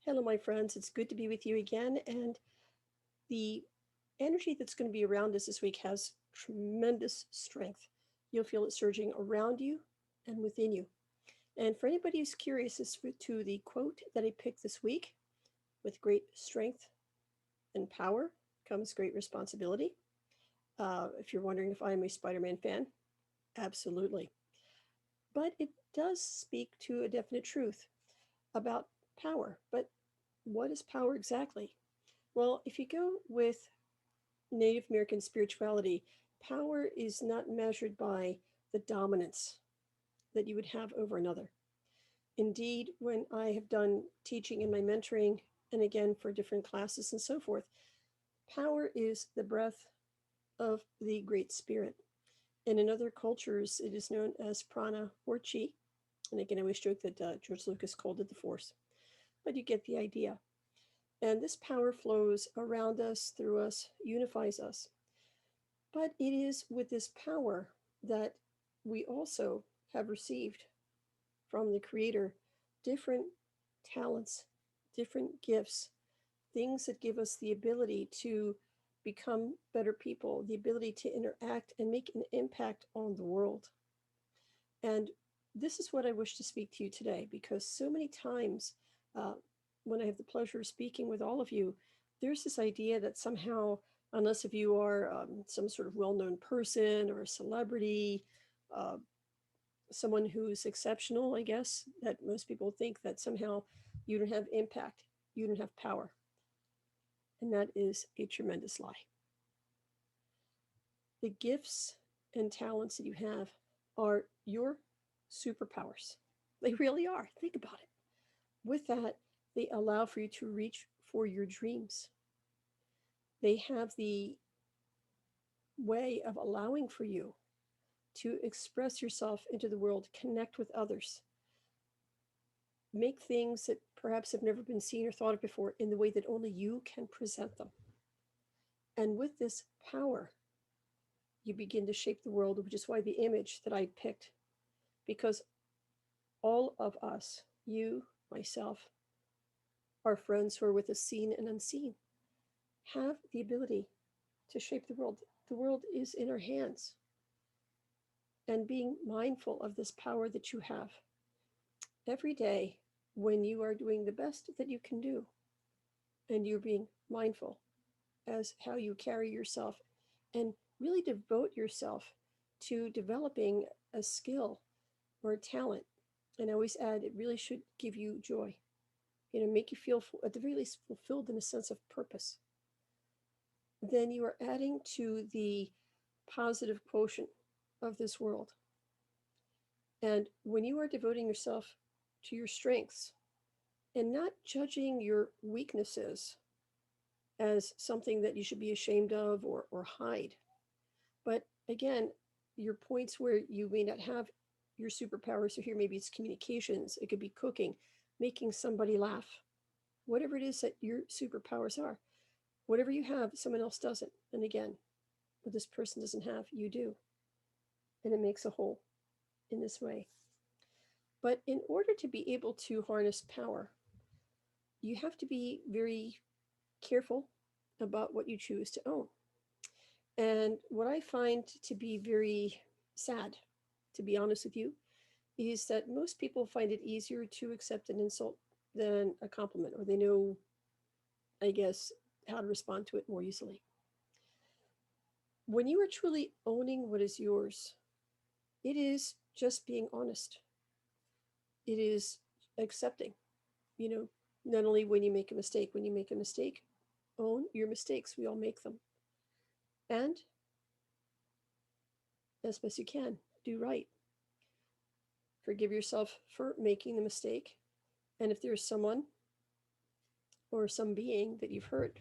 Hello, my friends. It's good to be with you again. And the energy that's going to be around us this week has tremendous strength. You'll feel it surging around you and within you. And for anybody who's curious as to the quote that I picked this week, with great strength and power comes great responsibility. If you're wondering if I'm a Spider Man fan, absolutely. But it does speak to a definite truth about power. But what is power exactly? Well, if you go with Native American spirituality, power is not measured by the dominance that you would have over another. Indeed, when I have done teaching in my mentoring, and again for different classes and so forth, power is the breath of the Great Spirit. And in other cultures, it is known as prana or chi. And again, I always joke that George Lucas called it the Force, but you get the idea. And this power flows around us, through us, unifies us. But it is with this power that we also have received from the Creator different talents, different gifts, things that give us the ability to become better people, the ability to interact and make an impact on the world. And this is what I wish to speak to you today because so many times uh, when I have the pleasure of speaking with all of you, there's this idea that somehow, unless if you are some sort of well known person or a celebrity, uh, someone who's exceptional, I guess, that most people think that somehow you don't have impact, you don't have power. And that is a tremendous lie. The gifts and talents that you have are your superpowers. They really are. Think about it. With that, they allow for you to reach for your dreams. They have the way of allowing for you to express yourself into the world, connect with others, make things that perhaps have never been seen or thought of before in the way that only you can present them. And with this power, you begin to shape the world, which is why the image that I picked, because all of us, you, myself, our friends who are with us seen and unseen, have the ability to shape the world. The world is in our hands. And being mindful of this power that you have every day when you are doing the best that you can do, and you're being mindful as how you carry yourself and really devote yourself to developing a skill or a talent. And I always add, it really should give you joy, make you feel, at the very least, fulfilled in a sense of purpose. Then you are adding to the positive quotient of this world. And when you are devoting yourself to your strengths and not judging your weaknesses as something that you should be ashamed of or hide, but again, your points where you may not have your superpowers. So here, maybe it's communications, it could be cooking, making somebody laugh, whatever it is that your superpowers are. Whatever you have, someone else doesn't. And again, what this person doesn't have, you do. And it makes a whole in this way. But in order to be able to harness power, you have to be very careful about what you choose to own. And what I find to be very sad, to be honest with you, is that most people find it easier to accept an insult than a compliment, or they know, I guess, how to respond to it more easily. When you are truly owning what is yours, it is just being honest. It is accepting, you know, not only when you make a mistake, own your mistakes. We all make them. And as best you can, do right. Forgive yourself for making the mistake. And if there's someone or some being that you've hurt,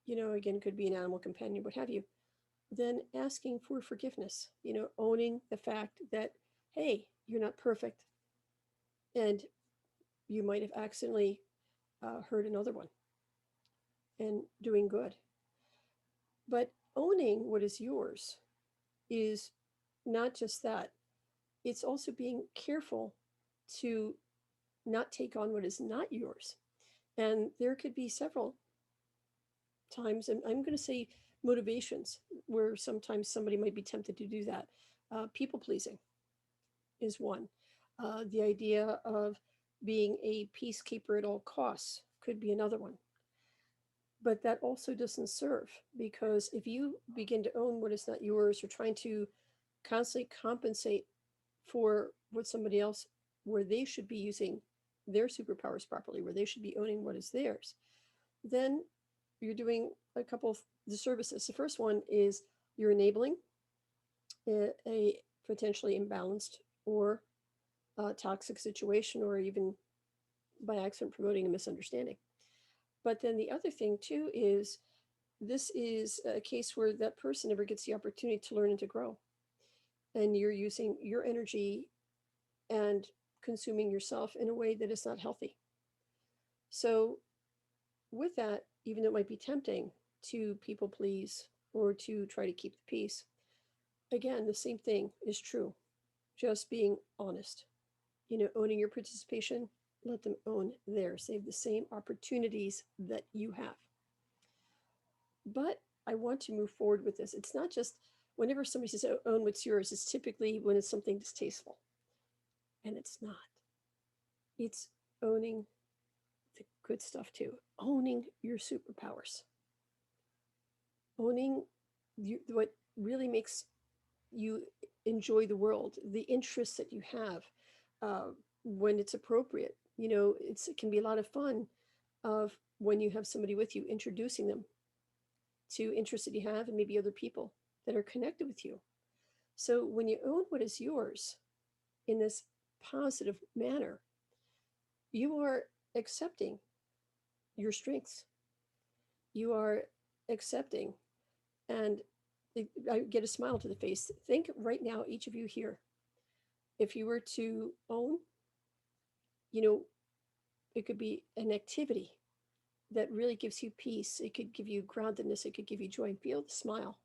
again, could be an animal companion, what have you, then asking for forgiveness, owning the fact that, hey, you're not perfect and you might have accidentally hurt another one, and doing good. But owning what is yours is not just that, it's also being careful to not take on what is not yours. And there could be several times, and I'm going to say motivations, where sometimes somebody might be tempted to do that. People pleasing is one. The idea of being a peacekeeper at all costs could be another one. But that also doesn't serve, because if you begin to own what is not yours, or trying to constantly compensate for what somebody else, where they should be using their superpowers properly, where they should be owning what is theirs, then you're doing a couple of the services. The first one is you're enabling a potentially imbalanced or toxic situation, or even by accident promoting a misunderstanding. But then the other thing too is, this is a case where that person never gets the opportunity to learn and to grow. And you're using your energy and consuming yourself in a way that is not healthy. So, with that, even though it might be tempting to people please or to try to keep the peace, again, the same thing is true. Just being honest, owning your participation, let them own theirs. They have the same opportunities that you have. But I want to move forward with this. It's not just whenever somebody says, own what's yours, it's typically when it's something distasteful. And it's not. It's owning the good stuff too. Owning your superpowers. Owning what really makes you enjoy the world, the interests that you have, uh, when it's appropriate. It can be a lot of fun of when you have somebody with you, introducing them to interests that you have, and maybe other people that are connected with you. So when you own what is yours in this positive manner, you are accepting your strengths. You are accepting, and I get a smile to the face. Think right now, each of you here, if you were to own, you know, it could be an activity that really gives you peace. It could give you groundedness. It could give you joy. And feel the smile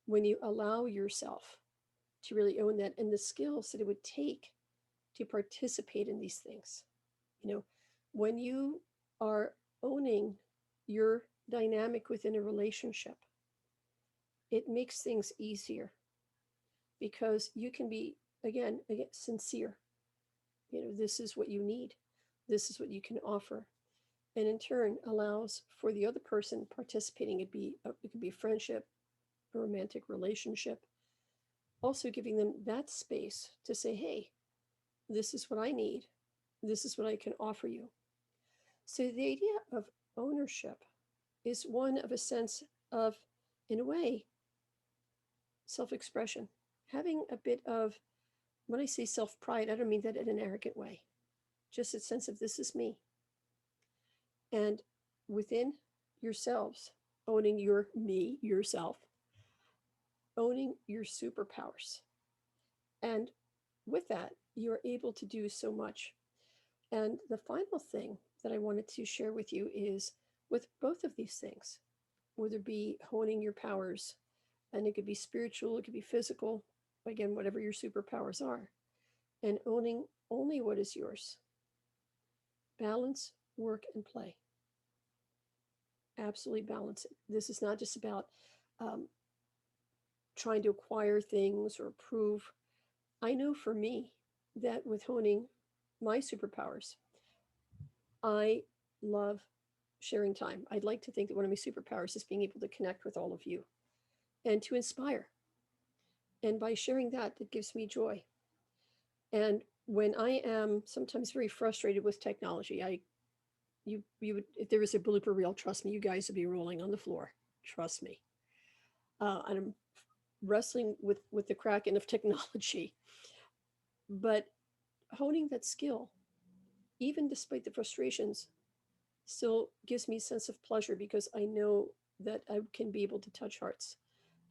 when you allow yourself to really own that, and the skills that it would take to participate in these things. When you are owning your dynamic within a relationship, it makes things easier, because you can be, again, sincere. This is what you need. This is what you can offer. And in turn allows for the other person participating. It could be a friendship, a romantic relationship, also giving them that space to say, hey, this is what I need. This is what I can offer you. So the idea of ownership is one of a sense of, in a way, self-expression. Having a bit of, when I say self-pride, I don't mean that in an arrogant way. Just a sense of, this is me. And within yourselves, owning your me, yourself, owning your superpowers. And with that, you're able to do so much. And the final thing that I wanted to share with you is, with both of these things, whether it be honing your powers, and it could be spiritual, it could be physical, again, whatever your superpowers are, and owning only what is yours. Balance work and play. Absolutely balance it. This is not just about trying to acquire things or prove. I know for me that with honing my superpowers, I love sharing time. I'd like to think that one of my superpowers is being able to connect with all of you and to inspire. And by sharing that, it gives me joy. And when I am sometimes very frustrated with technology, you would, if there was a blooper reel, trust me, you guys would be rolling on the floor. Trust me. And I'm wrestling with the kraken of technology, but honing that skill, even despite the frustrations, still gives me a sense of pleasure, because I know that I can be able to touch hearts,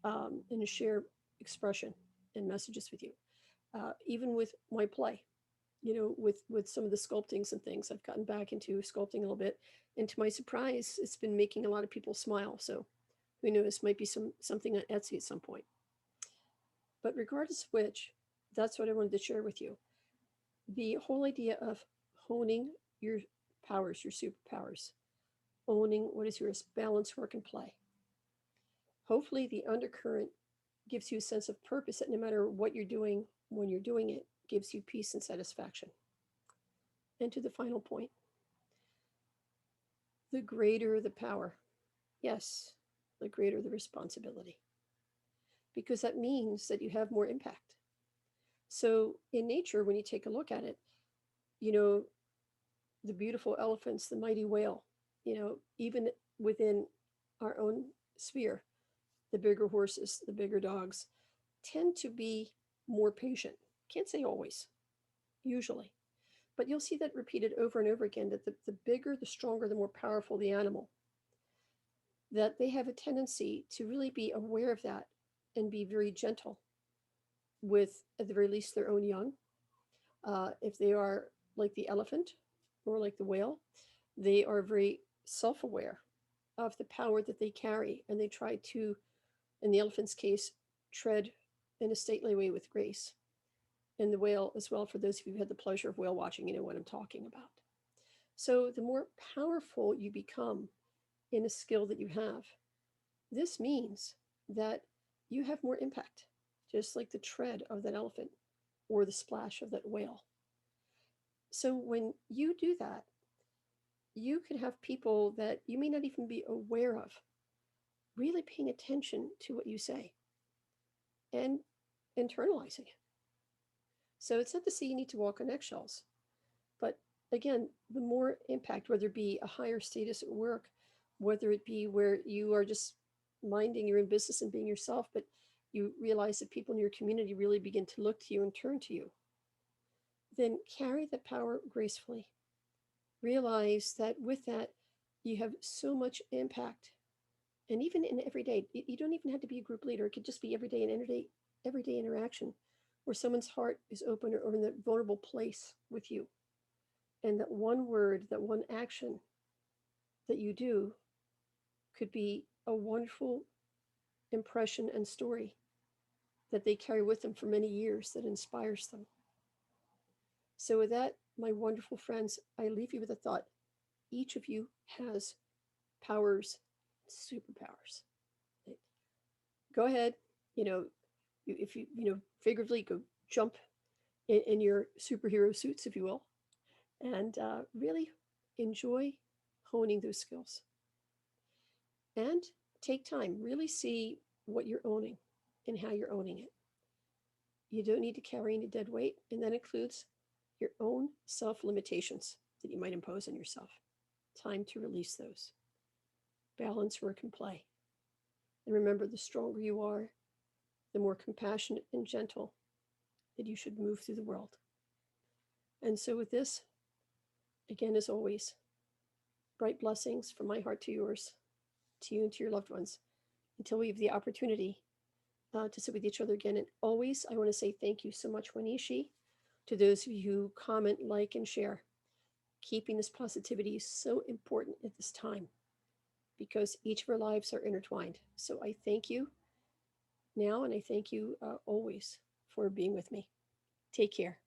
and share expression and messages with you. Even with my play, with some of the sculptings and things, I've gotten back into sculpting a little bit, and to my surprise, it's been making a lot of people smile. So who knows, might be something on Etsy at some point. But regardless of which, that's what I wanted to share with you. The whole idea of honing your powers, your superpowers, owning what is yours, balance, work, and play. Hopefully, the undercurrent gives you a sense of purpose that no matter what you're doing, when you're doing it, gives you peace and satisfaction. And to the final point, the greater the power, yes, the greater the responsibility, because that means that you have more impact. So in nature, when you take a look at it, you know, the beautiful elephants, the mighty whale, even within our own sphere, the bigger horses, the bigger dogs tend to be more patient. Can't say always, usually. But you'll see that repeated over and over again, that the bigger, the stronger, the more powerful the animal, that they have a tendency to really be aware of that and be very gentle with, at the very least, their own young. If they are like the elephant or like the whale, they are very self aware of the power that they carry, and they try to, in the elephant's case, tread in a stately way with grace. And the whale as well, for those of you who had the pleasure of whale watching, you know what I'm talking about. So the more powerful you become in a skill that you have, this means that you have more impact, just like the tread of that elephant or the splash of that whale. So when you do that, you can have people that you may not even be aware of really paying attention to what you say and internalizing it. So it's not to say you need to walk on eggshells, but again, the more impact, whether it be a higher status at work, whether it be where you are just minding your own business and being yourself, but you realize that people in your community really begin to look to you and turn to you, then carry that power gracefully. Realize that with that, you have so much impact. And even in everyday, you don't even have to be a group leader. It could just be everyday and everyday interaction where someone's heart is open or in that vulnerable place with you. And that one word, that one action that you do could be a wonderful impression and story that they carry with them for many years that inspires them. So, with that, my wonderful friends, I leave you with a thought. Each of you has powers, superpowers. Go ahead, you know, if you, figuratively go jump in your superhero suits, if you will, and really enjoy honing those skills. And take time, really see what you're owning and how you're owning it. You don't need to carry any dead weight, and that includes your own self limitations that you might impose on yourself. Time to release those. Balance, work, and play. And remember, the stronger you are, the more compassionate and gentle that you should move through the world. And so, with this, again, as always, bright blessings from my heart to yours, to you and to your loved ones, until we have the opportunity to sit with each other again. And always, I want to say thank you so much, Wanishi, to those of you who comment, like, and share. Keeping this positivity is so important at this time because each of our lives are intertwined. So I thank you now, and I thank you always for being with me. Take care.